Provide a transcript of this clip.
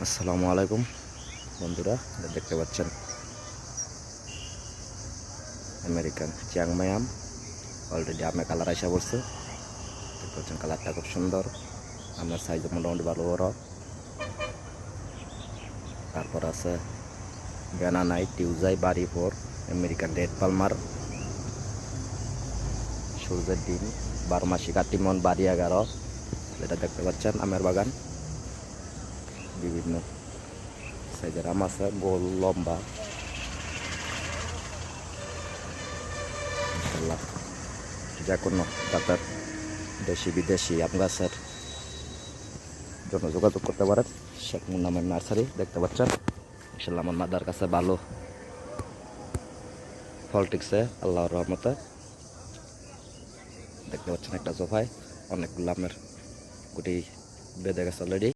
আসসালামু আলাইকুম বন্ধুরা, দেখতে পাচ্ছেন আমেরিকান চিয়াংমাই আম। অলরেডি আমে কালার আসা পড়ছে। দেখতে পাচ্ছেন কালারটা খুব সুন্দর। আমের সাইজ মোটামুটি ভালো বড়। তারপর আছে ব্যানানাই, টিউজাই, বাড়ি ফোর, আমেরিকান রেড পালমার, সূর্যের ডিম, বারমাসি কাটিমন, বাড়ি 11। এটা দেখতে পাচ্ছেন আমের বাগান। বিভিন্ন সাইজের আম আছে, গোল লম্বা। ইনশাল্লাহ যে কোনো জাতের দেশি বিদেশি আম গাছের জন্য যোগাযোগ করতে পারেন। শেখ মুন্নামের নার্সারি দেখতে পাচ্ছেন। ইনশাল্লাহ আমার মাদার কাছে ভালো ফল টিকছে আল্লাহর রহমতে। দেখতে পাচ্ছেন একটা সোফায় অনেকগুলো আমের গুটি বেঁধে গেছে অলরেডি।